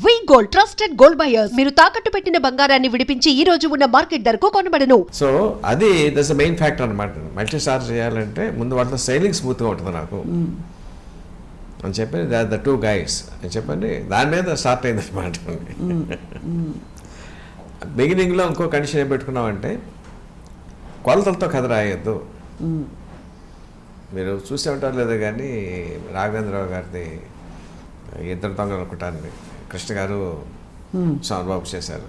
వి gold trusted gold buyers. మీరు తాకట్టు పెట్టిన బంగారాన్ని విడిపించి ఈ రోజు ఉన్న మార్కెట్ ధరకు కొనబడను. సో అది దట్స్ ద మెయిన్ ఫ్యాక్టర్ అనమాట. మల్టీ స్టార్ చేయాలంటే ముందు వాళ్ళతో స్టైలింగ్ స్మూత్గా ఉంటుంది నాకు అని చెప్పి ద టూ గైడ్స్ అని చెప్పండి, దాని మీద స్టార్ట్ అయింది అనమాట. బిగినింగ్లో ఇంకో కండిషన్ ఏం పెట్టుకున్నామంటే కొలతలతో కథ రాయొద్దు. మీరు చూసే ఉంటారు లేదా కానీ రాఘవేంద్రరావు గారిది ఇద్దరు దొంగలు అనుకుంటాను, కృష్ణ గారు సోమబాబు చేశారు.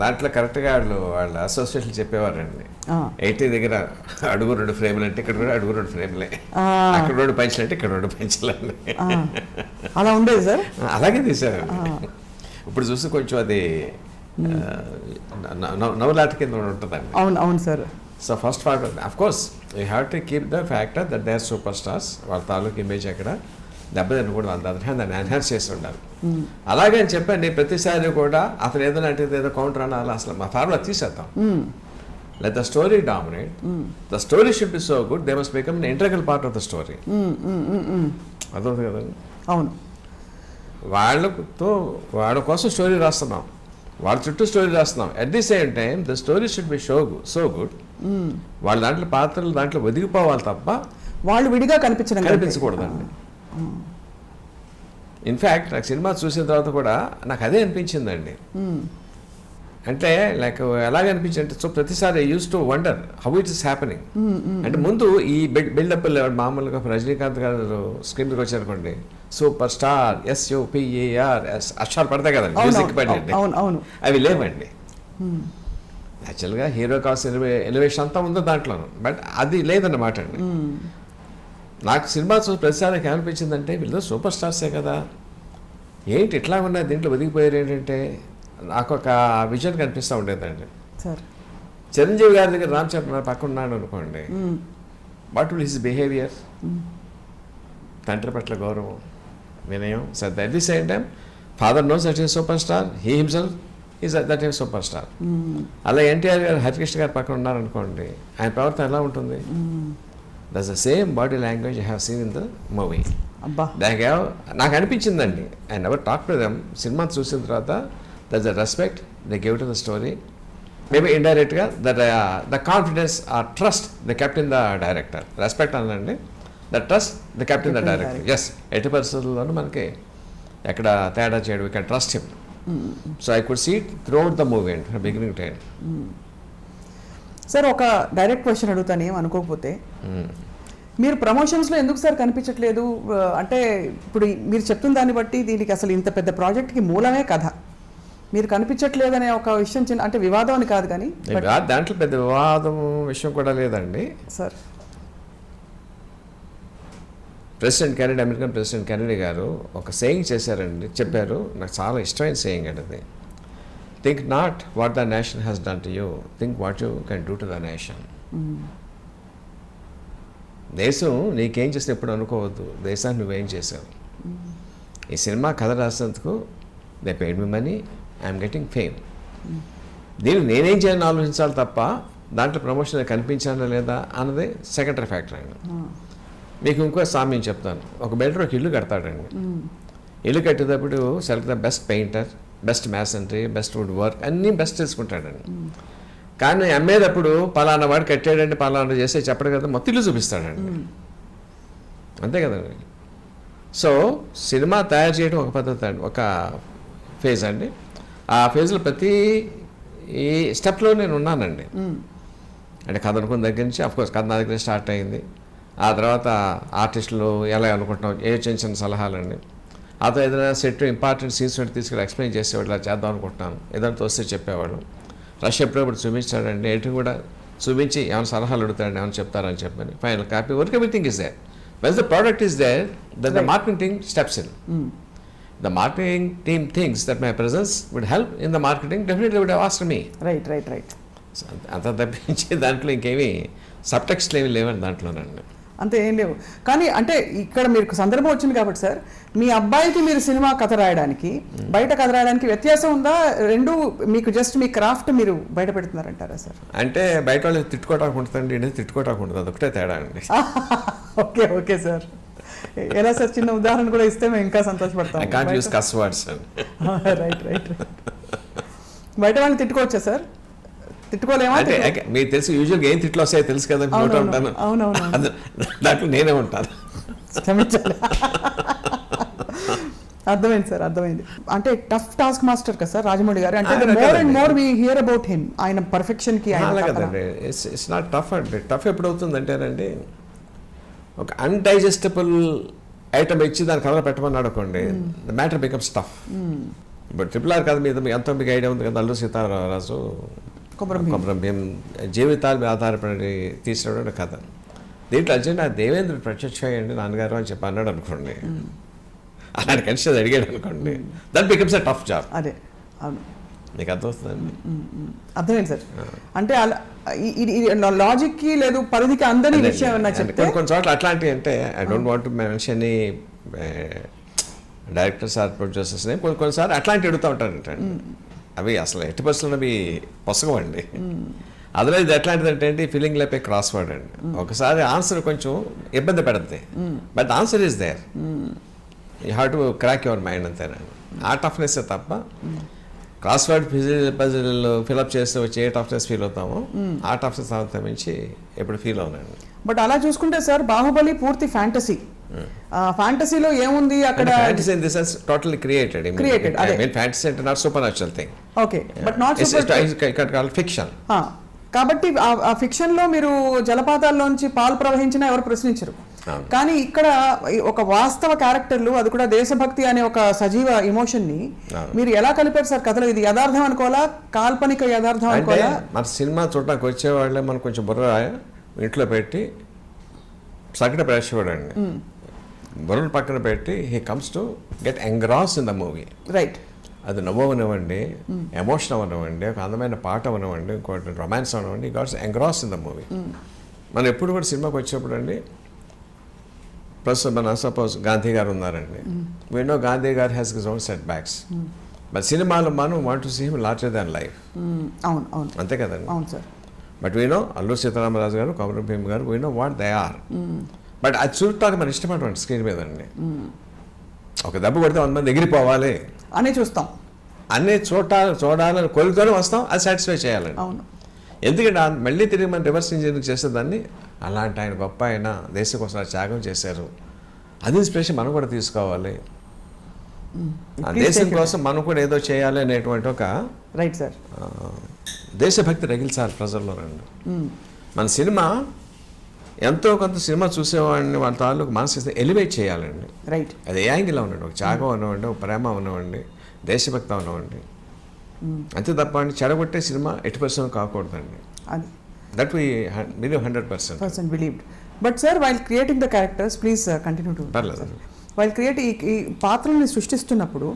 దాంట్లో కరెక్ట్గా వాళ్ళ అసోసియేషన్ చెప్పేవారండి, 80 దగ్గర అడుగు 2 ఫ్రేములు అంటే ఇక్కడ కూడా అడుగు 2 ఫ్రేములే, అక్కడ 2 పంచులు అంటే ఇక్కడ 2 పంచులు అండి. అలా ఉండేది సార్, అలాగే తీశారు. ఇప్పుడు చూస్తే కొంచెం అది నవలాట కింద ఉంటుందండి. అవును అవును sir. So first part of course you have to keep the factor that they are superstars. వాళ్ళ తాలూకు ఇమేజ్ అక్కడ దెబ్బతినకూడదు, అంత దాన్ని ఎన్హాన్స్ చేసి ఉండాలి. అలాగే అని చెప్పండి ప్రతిసారి కూడా అతను ఏదైనా అంటే ఏదో కౌంటర్ అనాలి, అసలు మా ఫార్ములా తీసేద్దాం. Let the story dominate, the story should be so good they must become the integral part of the story. అర్థవుతుంది కదండి. అవును, వాళ్ళ కోసం స్టోరీ రాస్తున్నాం, వాళ్ళ చుట్టూ స్టోరీ రాస్తున్నాం. At the same time the story should be so good, వాళ్ళ దాంట్లో పాత్రలు దాంట్లో ఒదిగిపోవాలి తప్ప వాళ్ళు విడిగా కనిపించకూడదండి. ఇన్ఫ్యాక్ట్ నాకు సినిమా చూసిన తర్వాత కూడా నాకు అదే అనిపించిందండి. అంటే లైక్ ఎలాగ అనిపించింది అంటే, సో ప్రతిసారి use to wonder how it is happening. అంటే ముందు ఈ బిల్డప్ మామూలుగా రజనీకాంత్ గారు స్క్రీన్ మీద వచ్చారనుకోండి, సూపర్ స్టార్ SUPERS అక్షరాలు పడతాయి కదండి, మ్యూజిక్ పడండి, అవి లేవండి. యాక్చువల్గా హీరో కావాల్సిన ఎలివేషన్ అంతా ఉందో దాంట్లో, బట్ అది లేదన్నమాట అండి. నాకు సినిమా చూసి ప్రతిసారికి ఏమనిపించిందంటే, వీళ్ళు సూపర్ స్టార్సే కదా, ఏంటి ఇట్లా ఉన్నాయి దీంట్లో ఒదిగిపోయారు ఏంటంటే నాకు ఒక విజన్ కనిపిస్తూ ఉండేదండి. చిరంజీవి గారి దగ్గర రామ్ చరణ్ పక్కన ఉన్నాడు అనుకోండి, వాట్ విల్ హిస్ బిహేవియర్, తండ్రి పట్ల గౌరవం, వినయం, శ్రద్ధ. At the same time father knows that is super star, he himself is that is super star. అలా ఎన్టీఆర్ గారు హరికృష్ణ గారు పక్కన ఉన్నారనుకోండి, ఆయన ప్రవర్తన ఎలా ఉంటుంది? That's the same body language I have seen in the movie. నాకు అనిపించిందండి, I never talk to them. సినిమా చూసిన తర్వాత that's the respect they give to the story. Maybe ఇండైరెక్ట్గా that the confidence or trust they kept in the director. Respect అనండి, the trust they kept in the director. Yes, ఎట్టి పరిస్థితుల్లోనూ మనకి ఎక్కడ తేడా చేయడం, ఇక్కడ trust him. So I could see it through out the movie and from beginning to end. Sir ఒక direct question అడుగుతాను, ఏం అనుకోకపోతే, మీరు ప్రమోషన్స్లో ఎందుకు సార్ కనిపించట్లేదు? అంటే ఇప్పుడు మీరు చెప్తున్న దాన్ని బట్టి దీనికి అసలు ఇంత పెద్ద ప్రాజెక్ట్కి మూలమే కథ, మీరు కనిపించట్లేదనే ఒక విషయం చిన్న, అంటే వివాదం అని కాదు కానీ దాంట్లో పెద్ద వివాదం విషయం కూడా లేదండి సార్. అమెరికన్ ప్రెసిడెంట్ కెనడీ గారు ఒక సేయింగ్ చేశారండి, చెప్పారు, నాకు చాలా ఇష్టమైన సేయింగ్ అండి అది. Think not what the nation has done to you, think what you can do to the nation. దేశం నీకేం చేస్తే ఎప్పుడు అనుకోవద్దు, దేశాన్ని నువ్వేం చేసావు. ఈ సినిమా కథ రాసినందుకు they paid me money, I'm getting fame. దీన్ని నేనేం చేయాలని ఆలోచించాలి తప్ప దాంట్లో ప్రమోషన్ కనిపించానా లేదా అన్నది సెకండరీ ఫ్యాక్టర్ అండి. మీకు ఇంకో సామ్యం చెప్తాను. ఒక బిల్డర్ ఒక ఇల్లు కడతాడండి, ఇల్లు కట్టేటప్పుడు select the best painter, best masonry, best wood work, అన్నీ బెస్ట్ తీసుకుంటాడండి. కానీ అమ్మేటప్పుడు పలానా వాడు కట్టాడండి, పలానా చేస్తే చెప్పడం కదా, మొత్తం ఇల్లు చూపిస్తాడండి, అంతే కదండి. సో సినిమా తయారు చేయడం ఒక పద్ధతి అండి, ఒక ఫేజ్ అండి. ఆ ఫేజ్లో ప్రతి ఈ స్టెప్లో నేను ఉన్నానండి. అంటే కథ అనుకున్న దగ్గర నుంచి అఫ్కోర్స్ కథ నా దగ్గర స్టార్ట్ అయింది. ఆ తర్వాత ఆర్టిస్టులు ఎలా అనుకుంటున్నాం, ఏ చిన్న చిన్న సలహాలండి. ఆ తర్వాత ఏదైనా సెట్ ఇంపార్టెంట్ సీన్స్ తీసుకెళ్ళి ఎక్స్ప్లెయిన్ చేసేవాళ్ళు, ఇలా చేద్దాం అనుకుంటున్నాను, ఏదైనా తోస్తే చెప్పేవాళ్ళు. రష్ ఎప్పుడప్పుడు చూపించాడండి, ఎడిటింగ్ కూడా చూపించి ఏమైనా సలహాలు అడుగుతాడండి, ఏమైనా చెప్తారని చెప్పని final copy work everything is there. Once the product is there, then the marketing team steps in. The marketing team thinks that my presence would help in the marketing, definitely would have asked me. Right. So, అంత తప్పించి దాంట్లో ఇంకేమీ subtext ఏమి లేవండి దాంట్లోనండి. అంతే ఏం లేవు. కానీ అంటే ఇక్కడ మీకు సందర్భం వచ్చింది కాబట్టి సార్, మీ అబ్బాయికి మీరు సినిమా కథ రాయడానికి బయట కథ రాయడానికి వ్యత్యాసం ఉందా? రెండు మీకు జస్ట్ మీ క్రాఫ్ట్ మీరు బయట పెడుతున్నారంటారా సార్? అంటే బయట వాళ్ళు తిట్టుకోవటానికి ఉంటుందండి, తిట్టుకోవటానికి ఉంటుంది, అదొకటే తేడా అండి. Okay sir. ఎలా సార్, చిన్న ఉదాహరణ కూడా ఇస్తే మేము ఇంకా సంతోషపడతాం. ఐ కాంట్ యూస్ కస్ వర్డ్స్. Right right. బయట వాళ్ళని తిట్టుకోవచ్చా సార్? తిట్టుకోలేమా? అంటే మీకు తెలుసు యూజువల్గా ఏం తిట్లు వస్తాయో తెలుసు కదా, ఉంటాను. అవునవును, దాంట్లో నేనే ఉంటాను. క్షమించాలి. అర్థమైంది సార్, అర్థమైంది. అంటే టఫ్ టాస్క్ మాస్టర్ కదా సార్ రాజమౌళి గారు. అంటే more and more we hear about him, ఆయన పర్ఫెక్షన్ కి. కదండి, ఇట్స్ నాట్ టఫ్ అండి. టఫ్ ఎప్పుడు అవుతుందంటేనండి, ఒక అన్డైజెస్టబుల్ ఐటమ్ ఇచ్చి దాని కలర్ పెట్టమన్నాడు అనుకోండి, ద మ్యాటర్ బికమ్స్ టఫ్. ఇప్పుడు RRR కదా, మీద ఎంతో మీకు ఐడియా ఉంది కదా, అల్లూరి సీతారామరాజు కొమరం భీం జీవితాల మీద ఆధారపడి తీసినటువంటి కథ. దీంట్లో అర్జెంట్ దేవేంద్ర ప్రత్యక్ష అయ్యండి నాన్నగారు అని చెప్పి అన్నాడు అనుకోండి, అలాంటి కన్సిడర్ అడిగాడు అనుకోండి, that becomes a tough job. అదే, అవును, మీకు అర్థమవుతుందండి. అర్థమైంది సార్. అంటే లాజిక్ కి లేదు పరిధికి అందని విషయం చెప్తే కొన్ని చోట్ల అట్లాంటివి, అంటే I don't want to mention any directors or producers name, కొన్నిసార్లు అట్లాంటివి అడుగుతూ ఉంటారంటే అవి అసలు 80% అవి పొసగవండి. అందులో ఇది ఎట్లాంటిది అంటే feeling like a crossword అండి. ఒకసారి ఆన్సర్ కొంచెం ఇబ్బంది పెడుతుంది, but answer is there, you have to crack your mind అంతేనండి. ఆ టఫ్నెస్ తప్ప క్రాస్ వర్డ్ పజిల్ ఫిల్అప్ చేస్తే వచ్చి ఏ టఫ్నెస్ ఫీల్ అవుతామో ఆ టఫ్నెస్ అంతా మించి ఎప్పుడు ఫీల్ అవునండి. బట్ అలా చూసుకుంటే సార్ బాహుబలి పూర్తి ఫ్యాంటసీ. ఫ్యాంటసీలో ఏముంది అక్కడ? Fantasy in the sense totally created. I mean fantasy అంటే not super natural thing. Okay, but not fiction. కాబట్టి ఆ ఫిక్షన్ లో మీరు జలపాతాల్లోంచి పాలు ప్రవహించినా ఎవరు ప్రశ్నించరు. కానీ ఇక్కడ ఒక వాస్తవ క్యారెక్టర్లు, అది కూడా దేశభక్తి అనే ఒక సజీవ ఎమోషన్ ని మీరు ఎలా కలిపారు సార్ కథలో? ఇది యథార్థం అనుకోవాలా, కాల్పనిక యథార్థం అనుకోవాలా? మన సినిమా చూడడానికి వచ్చేవాళ్ళే మనం కొంచెం బుర్ర ఇంట్లో పెట్టి సగటు ప్రేక్షకుడు అండి, బుర్రను పక్కన పెట్టి he comes to get ఎంగ్రాస్ in the movie. Right. అది నవ్వు అవనివ్వండి, ఎమోషన్ అవనివ్వండి, ఒక అందమైన పాట అవనివ్వండి, ఇంకోటి రొమాన్స్ అవనివ్వండి, గాట్స్ ఎంగ్రాస్ ఇన్ ద మూవీ. మనం ఎప్పుడు కూడా సినిమాకి వచ్చేప్పుడు అండి, ప్లస్ మన సపోజ్ గాంధీ గారు ఉన్నారండి, వీ నో గాంధీ గారు has his own setbacks, but సినిమాలో మనం want to see him larger than life. అవును అవును, అంతే కదండి. అవును sir. But we know Alluri Sitarama Raju గారు, కొమరం భీమ్ గారు, we know what they are. But అది చూడటానికి మనం ఇష్టపడమండి స్క్రీన్ మీద అండి. ఒక దెబ్బ కొడితే 100 మంది ఎగిరిపోవాలి అని చూస్తాం, అన్నీ చూడాలని కోరికతోనే వస్తాం, అది సాటిస్ఫై చేయాలండి. అవును. ఎందుకంటే మళ్ళీ తిరిగి మనం రివర్స్ ఇంజనీరింగ్ చేసేదాన్ని, అలాంటి ఆయన గొప్ప ఆయన దేశం కోసం త్యాగం చేశారు, అది ఇన్స్పిరేషన్ మనం కూడా తీసుకోవాలి, ఆ దేశం కోసం మనం కూడా ఏదో చేయాలి అనేటువంటి ఒక రైట్ సార్ దేశభక్తి రగిల్చాలి ప్రజల్లో రండి. మన సినిమా ఎంతో కొంత సినిమా చూసేవాడిని వాళ్ళ తాలూకు మనసు ఎలివేట్ చేయాలండి. రైట్. అది ఏ యాంగిల్ ఉన్నండి, ఒక త్యాగం ఉన్నవండి, ఒక ప్రేమ ఉన్నవండి, దేశభక్తి ఉన్నవండి, అంతే తప్ప అండి చెడగొట్టే సినిమా 80% కాకూడదండి. అది that we believe 100% believed. But sir while creating the characters, please continue to. పర్లేదు. వైల్ క్రియేట్ ఈ పాత్రల్ని సృష్టిస్తున్నప్పుడు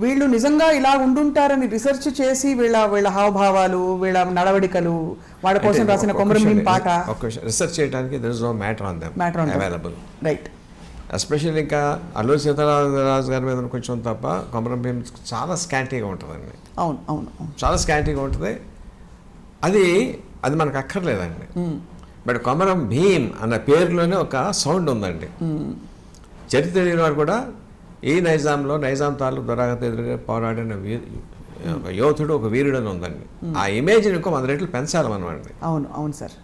వీళ్ళు నిజంగా ఇలా ఉండుంటారని రిసెర్చ్ చేసి వీళ్ళ హావభావాలు, వీళ్ళ నడవడికలు, వాళ్ళ కోసం రాసిన కొమరం భీం పాట రిసెర్చ్ చేయడానికి there is no matter on them available. Right. Especially ఇంకా అల్లూరి సీతారామరాజు గారి మీద కొంచెం తప్ప కొమరం భీం చాలా స్కాంటీగా ఉంటుందండి. అవును అవును, చాలా స్కాంటీగా ఉంటుంది. అది మనకు అక్కర్లేదండి. బట్ కొమరం భీం అన్న పేరులోనే ఒక సౌండ్ ఉందండి. చరిత్ర తెలియని వారు కూడా ఈ నైజాంలో నైజాం తాలూకు దురాగత ఎదురుగా పోరాడిన ఒక యోధుడు, ఒక వీరుడు అని ఉందండి. ఆ ఇమేజ్ని ఇంకో 100 రెట్లు పెంచాలి మనం అండి. అవును అవును సార్.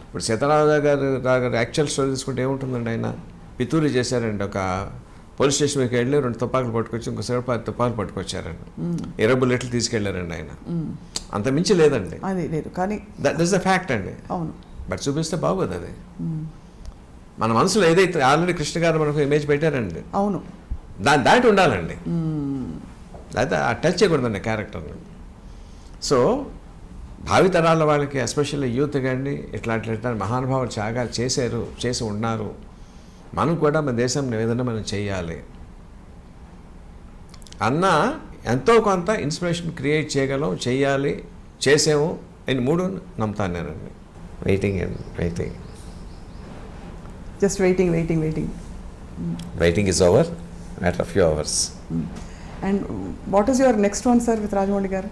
ఇప్పుడు సీతారామరాజు గారు యాక్చువల్ స్టోరీ తీసుకుంటే ఏముంటుందండి, ఆయన పితూరి చేశారండి. ఒక పోలీస్ స్టేషన్కి వెళ్ళి 2 తుపాకులు పట్టుకొచ్చి ఇంకోసారి 10 తుపాకులు పట్టుకొచ్చారండి, 20 బుల్లెట్లు తీసుకెళ్లారండి ఆయన. అంత మించి లేదండి, అది లేదు. కానీ దట్ ఇస్ ద ఫ్యాక్ట్ అండి. అవును. బట్ చూపిస్తే బాగోదు. అది మన మనసులో ఏదైతే ఆల్రెడీ కృష్ణ గారు మనకు ఇమేజ్ పెట్టారండి, అవును, దాటి ఉండాలండి. అయితే ఆ టచ్ చేయకూడదండి క్యారెక్టర్ని. సో భావితరాల వాళ్ళకి ఎస్పెషల్లీ యూత్ కానీ ఇట్లాంటి మహానుభావులు త్యాగాలు చేసి ఉన్నారు. మనం కూడా మన దేశం ఏదైనా మనం చెయ్యాలి అన్న ఎంతో కొంత ఇన్స్పిరేషన్ క్రియేట్ చేయగలం, చెయ్యాలి, చేసాము అని 3 నమ్ముతాను నేనండి. Waiting just waiting. Waiting is over matter of few hours. And what is your next one sir with Rajamouli గారు?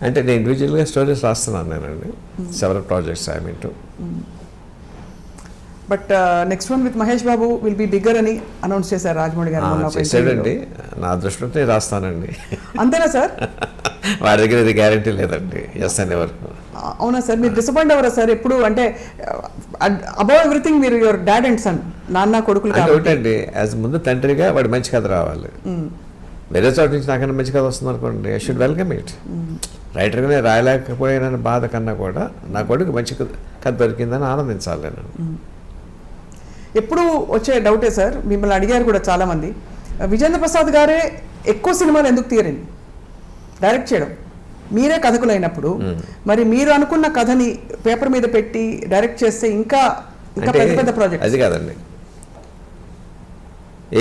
అంటే నేను ఇండివిజువల్గా స్టోరీస్ రాస్తున్నాను నేనండి. Several projects I mean to. But next one with Mahesh Babu will be bigger అని announce చేశారు రాజమౌళి గారు మొన్న ఒక చేశాడండి, interview నా దృష్టిలో రాస్తానండి. లో. అంతేనా సార్? వాడి దగ్గర ఇది గ్యారంటీ లేదండి, ఎస్ అనేవారు. అవునా సార్? మీరు డిసప్పాయింట్ అవ్వరా సార్ ఎప్పుడు? అంటే అబౌవ్ ఎవ్రీథింగ్ మీరు యువర్ డాడ్ అండ్ సన్, నాన్న కొడుకులు అంటే కాబట్టి. ఒకటండి, యాజ్ ముందు తండ్రిగా వాడి మంచి కథ రావాలి. వేరే చోట నుంచి నాకన్నా మంచి కథ వస్తుంది అనుకోండి, ఐ షుడ్ వెల్కమ్ ఇట్. రైటర్గానే రాయలేకపోయానని బాధ కన్నా కూడా నా కొడుకు మంచి కథ దొరికిందని ఆనందించాలి నేను. ఎప్పుడు వచ్చే డౌటే సార్, మిమ్మల్ని అడిగారు కూడా చాలామంది, విజేంద్ర ప్రసాద్ గారే ఎక్కువ సినిమాలు ఎందుకు తీయరండి డైరెక్ట్ చేయడం? మీరే కథకులైనప్పుడు మరి మీరు అనుకున్న కథని పేపర్ మీద పెట్టి డైరెక్ట్ చేస్తే ఇంకా ఇంకా అంటే పెద్ద పెద్ద ప్రాజెక్ట్. అది కాదండి,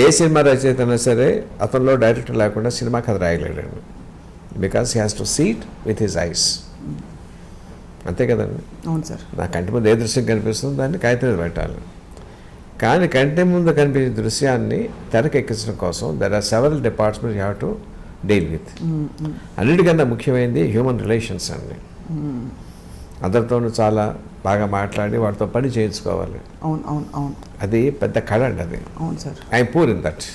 ఏ సినిమా రచయిత అయినా సరే అతనిలో డైరెక్టర్ లేకుండా సినిమా కథ రాయలేడండి. Because he has to sit with his eyes. అంతే కదండి. అవును సార్. నా కంటి ముందు ఏ దృశ్యం కనిపిస్తుందో దాన్ని కాగితం మీద పెట్టాలి. కానీ కంటి ముందు కనిపించే దృశ్యాన్ని తెరకెక్కించడం కోసం there are several departments you have to deal with. అన్నిటికన్నా ముఖ్యమైనది హ్యూమన్ రిలేషన్స్ అండి. అందరితోనూ చాలా బాగా మాట్లాడి వాటితో పని చేయించుకోవాలి. అవును అవును అవును అది పెద్ద కళ అండి అది. అవును sir. I'm poor in that.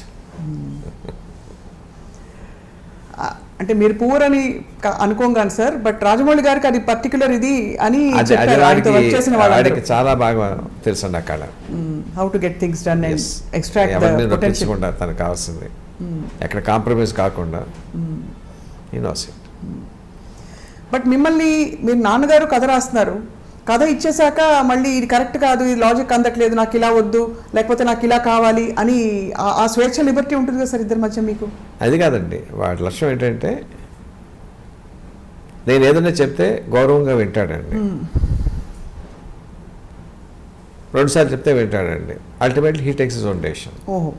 అంటే మీరు పూర్ అని అనుకోగాను సార్, బట్ రాజమౌళి గారికి అది పర్టికులర్ ఇది అని అది చెప్పారు. ఆయనతో work చేసిన వాళ్ళందరూ. వాడికి చాలా బాగా తెలుసు అండి ఆ కళ. How to get things done and extract the ఎవరిని పొటెన్షియల్. నొప్పించకుండా తనకు కావాల్సింది ఎక్కడ కాంప్రమైజ్ కాకుండా నోస్ ఇట్. బట్ మిమ్మల్ని మీరు నాన్నగారు కథ రాస్తున్నారు, కథ ఇచ్చేసాక మళ్ళీ ఇది కరెక్ట్ కాదు, ఇది లాజిక్ అందట్లేదు, నాకు ఇలా వద్దు, లేకపోతే నాకు ఇలా కావాలి అని ఆ స్వేచ్ఛ లిబర్టీ ఉంటుంది కదా సార్ ఇద్దరి మధ్య మీకు? అది కాదండి, వాడి లక్ష్యం ఏంటంటే నేను ఏదైనా చెప్తే గౌరవంగా వింటాడండి. రెండుసార్లు చెప్తే వింటాడండి. Ultimately he takes his own decision. ఓహో.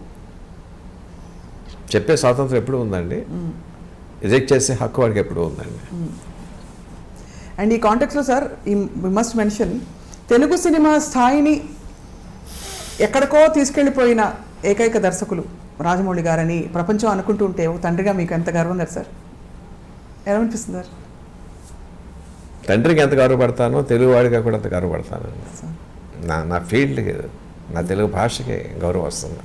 చెప్పే స్వాతంత్రం ఎప్పుడు ఉందండి, రిజెక్ట్ చేసే హక్కు వాడికి ఎప్పుడు ఉందండి. అండ్ ఈ కాంటెక్స్లో sir we must mention, Telugu సినిమా స్థాయిని ఎక్కడికో తీసుకెళ్ళిపోయిన ఏకైక దర్శకులు రాజమౌళి గారని ప్రపంచం అనుకుంటూ ఉంటే ఒక తండ్రిగా మీకు ఎంత గర్వం కదా సార్? ఎలా అనిపిస్తుంది సార్? తండ్రికి ఎంత గౌరవపడతానో తెలుగు వాడిగా కూడా అంత గౌరవపడతానండి. నా ఫీల్డ్కి, నా తెలుగు భాషకి గౌరవం వస్తుంది.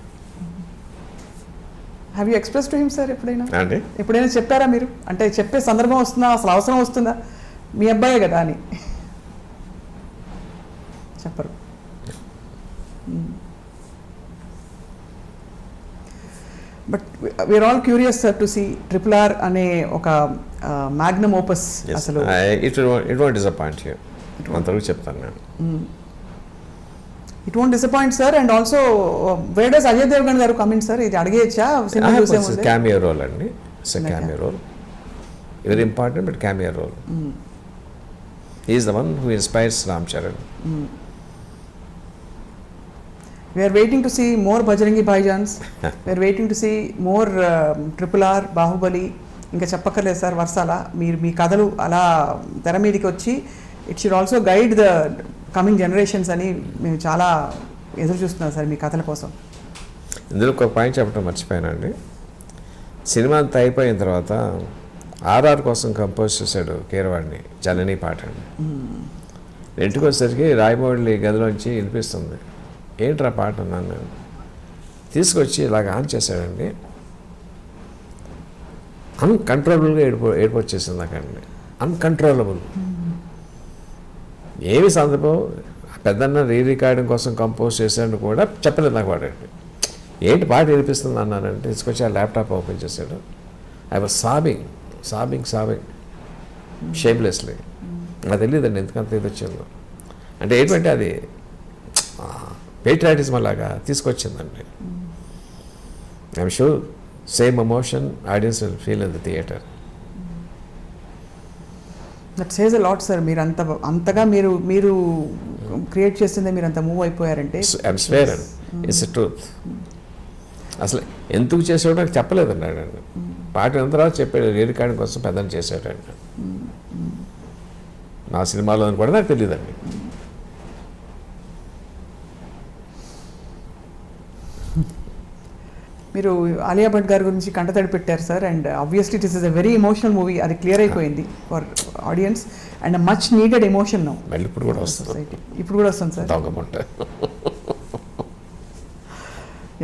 Have you express to him sir ఎప్పుడైనా? అండి ఎప్పుడైనా చెప్పారా మీరు? అంటే చెప్పే సందర్భం వస్తుందా, అసలు అవసరం వస్తుందా, మీ అబ్బాయే కదా అని? చెప్పరు. But we are all curious sir to see RRR అనే ఒక మ్యాగ్నమ్ ఓపస్. అసలు ఇట్ వోంట్ డిసప్పాయింట్ యూ, అంతవరకు చెప్తాను నేను. It won't disappoint sir. And also where does Ajay Devgan గారు కమింగ్ సార్? ఇది అడిగేయచ్చా? సినిమా చూసే ముందే. క్యామియో రోల్ అండి. It's cameo role, very important but cameo role. He is the one who inspires Ram Charan. We are waiting to see more Bajrangi Bhaijans. We are waiting to see more RRR, Bahubali. ఇంకా చెప్పక్కర్లేదు sir వర్షాల. మీరు మీ కథలు అలా తెర మీదకి వచ్చి it should also guide the coming generations అని మేము చాలా ఎదురు చూస్తున్నాం సార్ మీ కథల కోసం. ఇందులో ఒక పాయింట్ చెప్పడం మర్చిపోయానండి. సినిమా అంతా అయిపోయిన తర్వాత RR కోసం కంపోజ్ చేశాడు కీరవాడిని, జనని పాట అండి. ఇంటికి వచ్చేసరికి రాయమౌళి గదిలోంచి వినిపిస్తుంది. ఏంట్రా పాట అన్నాను నేను. తీసుకొచ్చి ఇలాగ ఆన్ చేశాడండి. అన్కంట్రోలబుల్గా ఏడుపు వచ్చేసింది నాకండి. అన్కంట్రోలబుల్. ఏమి సందర్భం, పెద్దన్న రికార్డింగ్ కోసం కంపోజ్ చేశాడు కూడా చెప్పలేదు నాకు వాడండి. ఏంటి పాట వినిపిస్తుంది అన్నానంటే తీసుకొచ్చి ఆ ల్యాప్టాప్ ఓపెన్ చేశాడు. I was sobbing shamelessly. నాకు తెలియదండి ఎందుకంత ఇది వచ్చిందో. అంటే ఏంటంటే అది పేట్రియాటిజం అలాగా తీసుకొచ్చిందండి. I'm sure same emotion audience will feel in the theatre. That says a lot sir. మీరు అంతగా మీరు క్రియేట్ చేసిందే మీరు అంత మూవ్ అయిపోయారంటే I'm swear and it's a truth. అసలు ఎందుకు చేసాడో నాకు చెప్పలేదండి ఆయన. పాట అయిన తర్వాత చెప్పాడు రికార్డింగ్ కోసం పెద్దని చేశాడండి. నా సినిమాలో అని కూడా నాకు తెలియదండి. మీరు ఆలియా భట్ గారి గురించి కంటతడి పెట్టారు sir. And obviously it is a very emotional movie, అది క్లియర్ అయిపోయింది for audience. And much needed emotion now. మళ్ళీ ఇప్పుడు కూడా వస్తుంది, ఇప్పుడు కూడా వస్తుంది సార్. దొంగమంట.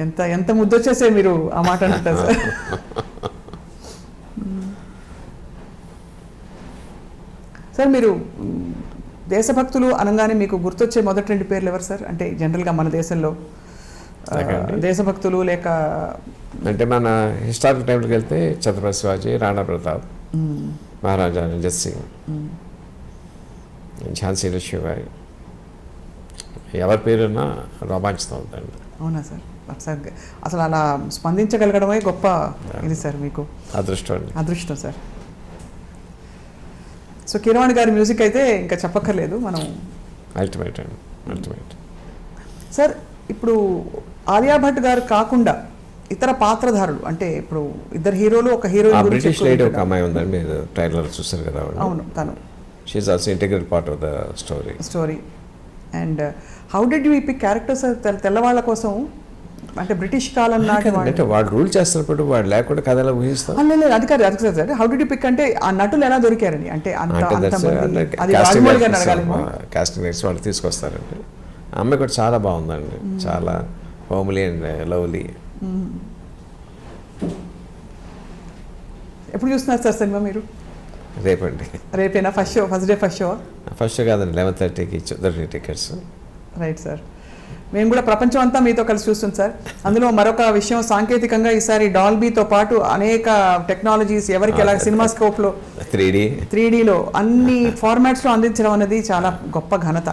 ఎంత ఎంత ముద్దొచ్చేసే మీరు ఆ మాట అంటారు సార్. సార్ మీరు దేశభక్తులు అనగానే మీకు గుర్తొచ్చే మొదటి 2 పేర్లు ఎవరు సార్? అంటే జనరల్గా మన దేశంలో దేశభక్తులు లేక అంటే మన హిస్టారికల్ టైంలోకి వెళ్తే ఛత్రపతి శివాజీ, రాణా ప్రతాప్, మహారాజా రంజిత్ సింగ్, ఝాన్సీ లక్ష్మీబాయి, ఎవరి పేరున్నా రోమాంచితం అవుతుంది. అవునా సార్? అసలు అలా స్పందించగలగడమే గొప్ప ఇది సార్, మీకు అదృష్టం సార్. సో కీరవాణి గారి మ్యూజిక్ అయితే ఇంకా చెప్పక్కర్లేదు మనం. అల్టిమేట్ అండి, అల్టిమేట్. సార్ ఇప్పుడు ఆలియా భట్ గారు కాకుండా ఇతర పాత్రధారులు, అంటే ఇప్పుడు ఇద్దరు హీరోలు, ఒక హీరోయిన్ గురించి బ్రిటిష్ లేడీ ఒక అమ్మాయి ఉందండి, మీరు ట్రైలర్ చూసారు కదా. అవును, తను she is also integral part of the story. And how did you pick characters తెల్లవాళ్ళ కోసం? అంటే బ్రిటిష్ కాలం నాటి అంటే వాడు రూల్ చేస్తున్నప్పుడు వాడు లేకుండా కథ ఎలా ఊహిస్తాం? లేదు, అది కాదు సార్. హౌ డిడ్ యూ పిక్ అంటే ఆ నటులు ఎలా దొరికారని, అంటే కాస్టింగ్ నెక్స్ట్ వాళ్ళు తీసుకొస్తారండి. ఆ అమ్మాయి కూడా చాలా బాగుందండి, చాలా హోమ్లీ అండ్ లవ్లీ. ఎప్పుడు చూస్తున్నారు సార్ సినిమా మీరు? రేపండి. రేపేనా ఫస్ట్ షో? ఫస్ట్ షో కాదండి, 11:30కి దొరికిన టికెట్స్. Right sir. మేము కూడా ప్రపంచం అంతా మీతో కలిసి చూస్తుంది సార్. అందులో మరొక విషయం, సాంకేతికంగా ఈసారి డాల్బీతో పాటు అనేక టెక్నాలజీస్ ఎవరికి ఎలా సినిమా స్కోప్లో 3Dలో అన్ని ఫార్మాట్స్లో అందించడం అనేది చాలా గొప్ప ఘనత.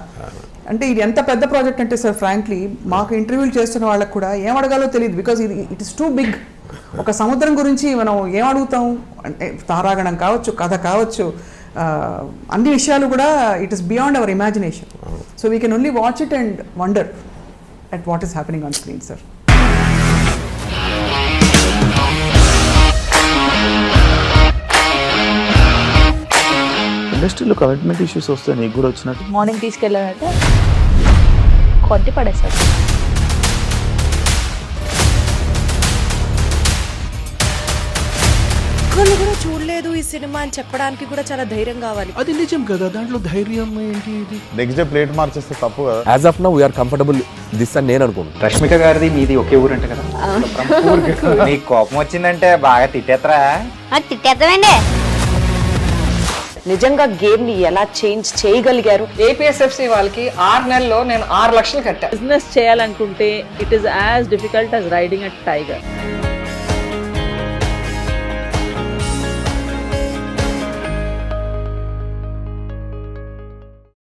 అంటే ఇది ఎంత పెద్ద ప్రాజెక్ట్ అంటే సార్, ఫ్రాంక్లీ మాకు ఇంటర్వ్యూలు చేస్తున్న వాళ్ళకు కూడా ఏం అడగాలో తెలియదు. Because it is too big. ఒక సముద్రం గురించి మనం ఏం అడుగుతాం అంటే తారాగణం కావచ్చు, కథ కావచ్చు, అన్ని విషయాలు కూడా it is beyond our imagination. So we can only watch it and wonder at what is happening on screen, sir. ఇండస్ట్రీలో కమిట్మెంట్ ఇష్యూస్ వస్తే నీకు కూడా వచ్చినట్టు? మార్నింగ్ తీసుకెళ్ళానంటే కొట్టి పడేస్తారు. ఒక్కళ్ళు కూడా చూడలేదు ఈ సినిమా అని చెప్పడానికి కూడా చాలా ధైర్యం కావాలి. అది నిజం కదా, దాంట్లో ధైర్యం ఏంటి? ఇది నెక్స్ట్ డే ప్లేట్ మార్చేస్తే తప్పు కదా. As of now we are comfortable this అని నేను అనుకుంటున్నాను. రష్మిక గారిది మీది ఒకే ఊరు అంటే కదా. నీకు కోపం వచ్చిందంటే బాగా తిట్టేత్తరా? తిట్టేద్దామండి. నిజంగా గేమ్ ని ఎలా చేంజ్ చేయగలిగారు? ఏపీఎస్ఎఫ్సి వాళ్ళకి 6 నెలల్లో నేను 6 లక్షలు కట్టా. బిజినెస్ చేయాలనుకుంటే it is as difficult as riding a tiger.